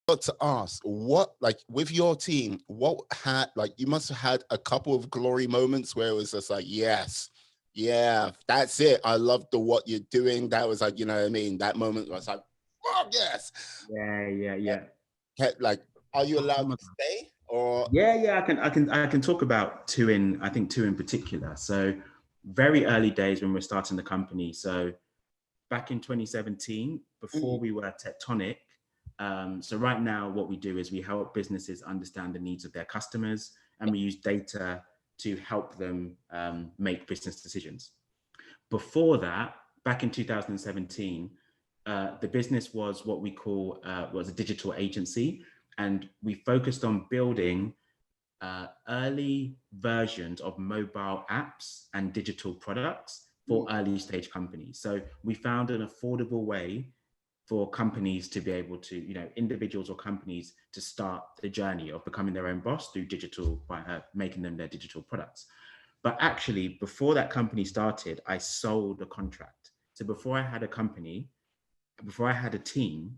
got to ask, what, like with your team, what had, like, you must have had a couple of glory moments where it was just like, yes, yeah, that's it. I love the what you're doing. That was like, you know what I mean? That moment was like, oh yes. Yeah. Like, are you allowed to stay or? Yeah. I can talk about two in, I think two in particular. So very early days when we're starting the company. So back in 2017, before Mm, we were Tectonic. So right now, what we do is we help businesses understand the needs of their customers, and we use data to help them make business decisions. Before that, back in 2017, the business was what we call was a digital agency, and we focused on building early versions of mobile apps and digital products for mm, early stage companies. So we found an affordable way for companies to be able to, individuals or companies to start the journey of becoming their own boss through digital, by making them their digital products. But actually, before that company started, I sold a contract. So before I had a company, before I had a team,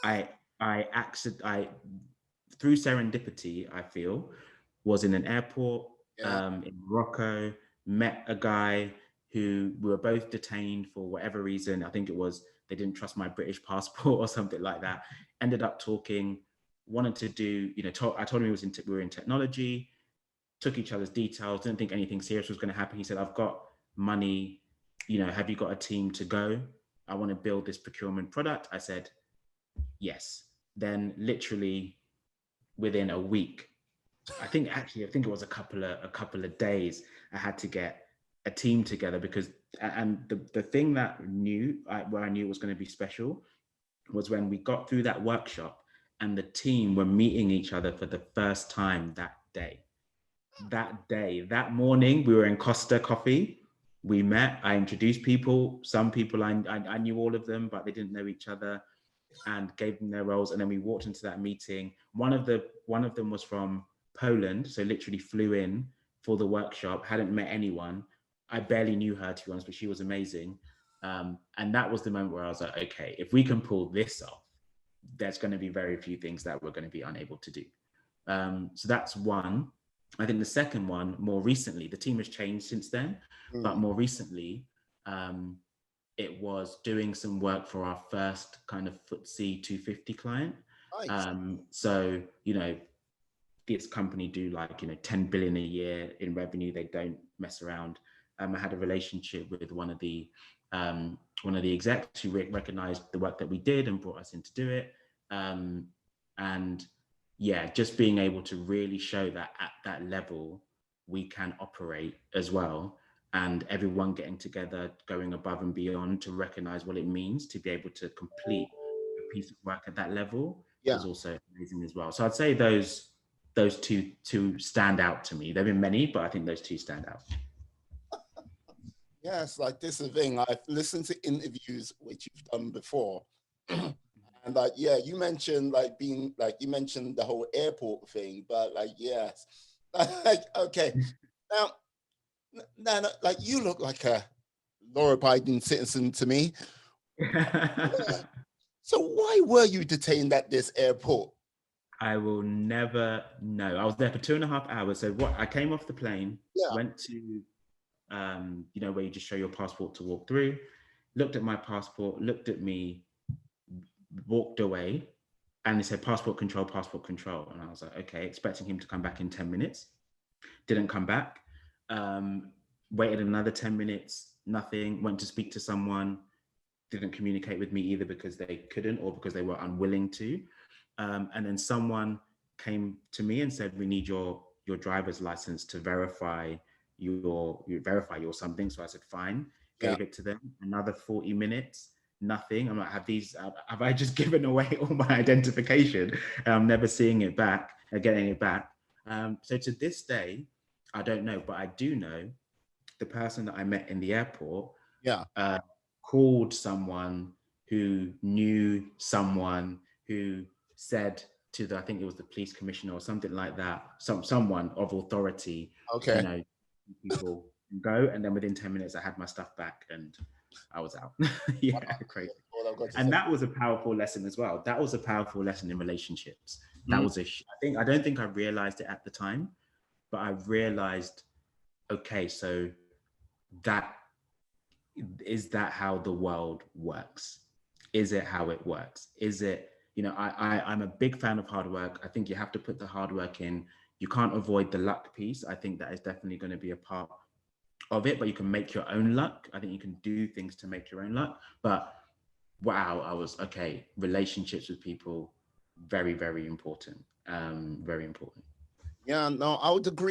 I through serendipity, I feel, was in an airport yeah. in Morocco, met a guy who we were both detained for whatever reason. I think it was they didn't trust my British passport or something like that. Ended up talking, wanted to do, I told him we were in technology, took each other's details, didn't think anything serious was going to happen. He said, I've got money, have you got a team to go? I want to build this procurement product. I said, yes. Then literally within a week, I think it was a couple of days, I had to get a team together because and the thing where I knew it was going to be special was when we got through that workshop and the team were meeting each other for the first time that day. That morning, we were in Costa Coffee. We met. I introduced people. Some people I knew all of them, but they didn't know each other, and gave them their roles. And then we walked into that meeting. One of them was from Poland, so literally flew in for the workshop. Hadn't met anyone. I barely knew her, to be honest, but she was amazing. And that was the moment where I was like, okay, if we can pull this off, there's going to be very few things that we're going to be unable to do. So that's one. I think the second one, more recently, the team has changed since then, but Mm, more recently, um, it was doing some work for our first kind of FTSE 250 client. nice. So, this company do like, 10 billion a year in revenue. They don't mess around. I had a relationship with one of the execs who recognized the work that we did and brought us in to do it. Um, and yeah, just being able to really show that at that level, we can operate as well, and everyone getting together, going above and beyond to recognize what it means to be able to complete a piece of work at that level Yeah. was also amazing as well. So I'd say those two stand out to me. There've been many, but I think those two stand out. Yes, like this is the thing. I've listened to interviews which you've done before. And like, yeah, you mentioned like being like you mentioned the whole airport thing, but like, yes. Like, okay. Now, now, like you look like a law-abiding citizen to me. Yeah. So why were you detained at this airport? I will never know. I was there for 2.5 hours. So what? I came off the plane, Yeah. went to, where you just show your passport to walk through. Looked at my passport, looked at me, walked away, and they said passport control, passport control. And I was like, okay, expecting him to come back in 10 minutes. Didn't come back. Um, Waited another 10 minutes, nothing. Went to speak to someone, didn't communicate with me either because they couldn't or because they were unwilling to. And then someone came to me and said, "We need your driver's license to verify your something." So I said, "Fine." Yeah. Gave it to them. Another 40 minutes, nothing. I'm like, have I just given away all my identification? And I'm never seeing it back, getting it back. So to this day, I don't know, but I do know the person that I met in the airport Yeah. uh, called someone who knew someone who said to I think it was the police commissioner or something like that, someone of authority, you Okay. know, people can go. And then within 10 minutes, I had my stuff back and I was out. Yeah, crazy. what I've got to And say. that was a powerful lesson as well. That was a powerful lesson in relationships. That was I don't think I realized it at the time, but I realized, okay, so that is that how the world works? Is it how it works? Is it, I'm a big fan of hard work. I think you have to put the hard work in. You can't avoid the luck piece. I think that is definitely going to be a part of it, but you can make your own luck. I think you can do things to make your own luck. But wow, okay, relationships with people, very, very important. Very important. Yeah, no, I would agree.